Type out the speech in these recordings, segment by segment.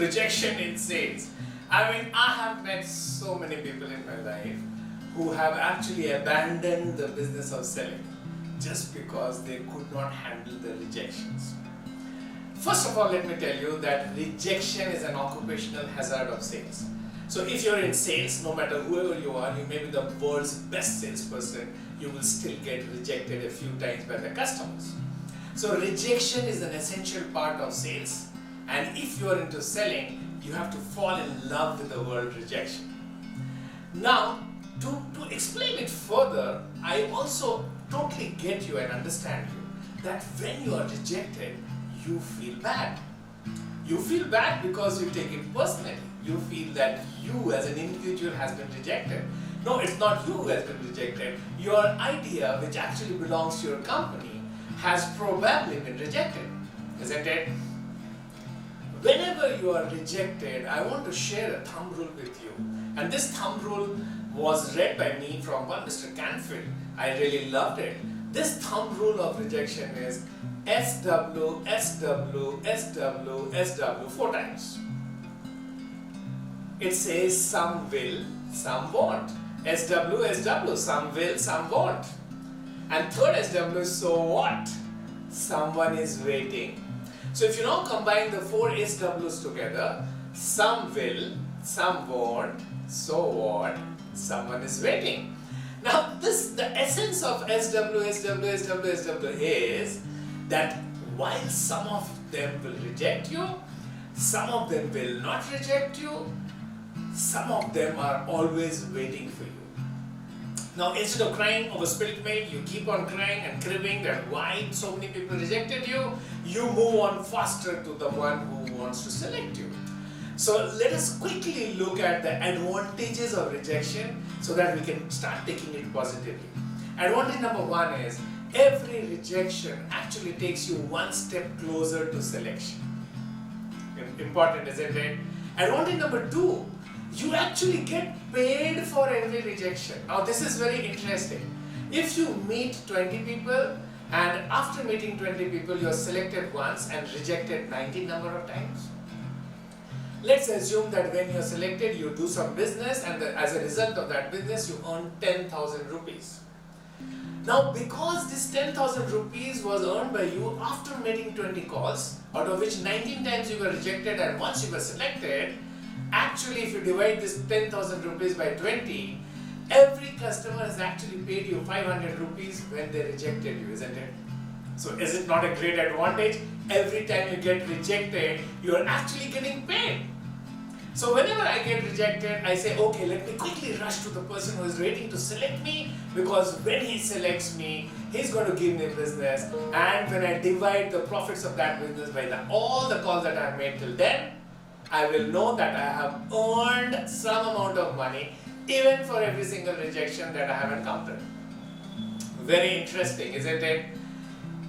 rejection in sales. I mean, I have met so many people in my life who have actually abandoned the business of selling just because they could not handle the rejections. First of all, let me tell you that rejection is an occupational hazard of sales. So if you're in sales, no matter whoever you are, you may be the world's best salesperson, you will still get rejected a few times by the customers. So rejection is an essential part of sales, and if you are into selling, you have to fall in love with the word rejection. Now, to explain it further, I also totally get you and understand you that when you are rejected, you feel bad. You feel bad because you take it personally. You feel that you as an individual has been rejected. No, it's not you who has been rejected. Your idea, which actually belongs to your company, has probably been rejected, isn't it? Whenever you are rejected, I want to share a thumb rule with you. And this thumb rule was read by me from one Mr. Canfield. I really loved it. This thumb rule of rejection is SW, SW, SW, SW 4 times. It says some will, some won't. SW, SW, some will, some won't. And third SW is so what? Someone is waiting. So if you now combine the 4 SWs together, some will, some won't, so what? Someone is waiting. Now the essence of SW, SW, SW, SW is that while some of them will reject you, some of them will not reject you, some of them are always waiting for you. Now, instead of crying over spilt milk, you keep on crying and cribbing that why so many people rejected you, you move on faster to the one who wants to select you. So let us quickly look at the advantages of rejection so that we can start taking it positively. Advantage number 1 is every rejection actually takes you one step closer to selection. Important, isn't it? Advantage number 2, you actually get paid for every rejection. Now this is very interesting. If you meet 20 people and after meeting 20 people you are selected once and rejected 19 number of times. Let's assume that when you are selected you do some business and as a result of that business you earn 10,000 rupees. Now because this 10,000 rupees was earned by you after making 20 calls, out of which 19 times you were rejected and once you were selected, actually if you divide this 10,000 rupees by 20, every customer has actually paid you 500 rupees when they rejected you, isn't it? So is it not a great advantage? Every time you get rejected, you are actually getting paid. So whenever I get rejected, I say, okay, let me quickly rush to the person who is waiting to select me, because when he selects me, he's going to give me business, and when I divide the profits of that business by all the calls that I have made till then, I will know that I have earned some amount of money even for every single rejection that I have encountered. Very interesting, isn't it?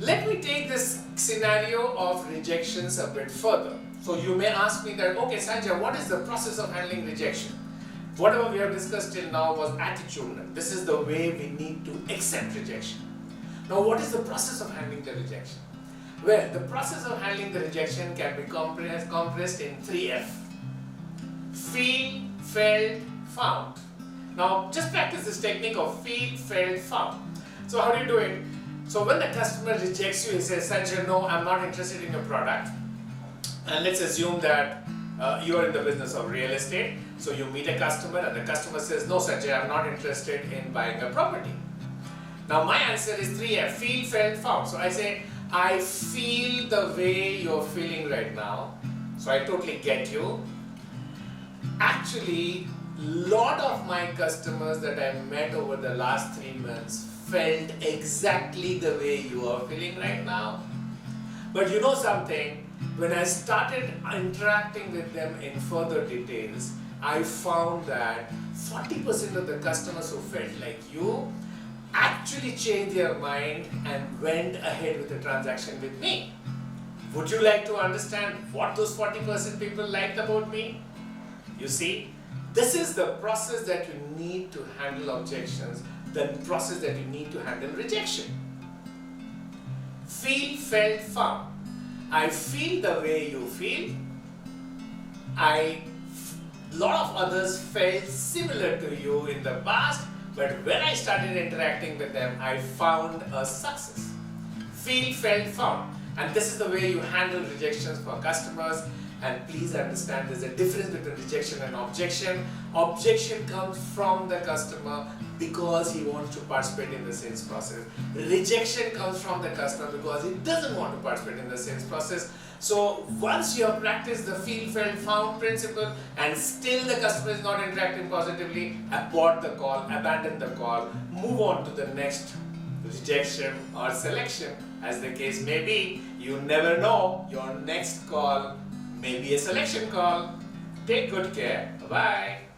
Let me take this scenario of rejections a bit further. So you may ask me that, okay Sanjay, what is the process of handling rejection? Whatever we have discussed till now was attitudinal. This is the way we need to accept rejection. Now what is the process of handling the rejection? Well, the process of handling the rejection can be compressed in 3F. Feel, felt, found. Now just practice this technique of feel, felt, found. So how do you do it? So when the customer rejects you, he says, Sanjay, no, I'm not interested in your product. And let's assume that you are in the business of real estate. So you meet a customer and the customer says, no Sanjay, I'm not interested in buying a property. Now my answer is 3F, feel, felt, found. So I say, I feel the way you're feeling right now. So I totally get you. Actually, lot of my customers that I met over the last 3 months felt exactly the way you are feeling right now. But you know something? When I started interacting with them in further details, I found that 40% of the customers who felt like you actually changed their mind and went ahead with the transaction with me. Would you like to understand what those 40% people liked about me? You see, this is the process that you need to handle objections, the process that you need to handle rejection. Feel, felt, found. I feel the way you feel. lot of others felt similar to you in the past, but when I started interacting with them, I found a success. Feel, felt, found. And this is the way you handle rejections for customers. And please understand there's a difference between rejection and objection. Objection comes from the customer because he wants to participate in the sales process. Rejection comes from the customer because he doesn't want to participate in the sales process. So once you have practiced the feel, felt, found principle and still the customer is not interacting positively, abort the call, abandon the call, move on to the next rejection or selection. As the case may be, you never know, your next call may be a selection call. Take good care. Bye-bye.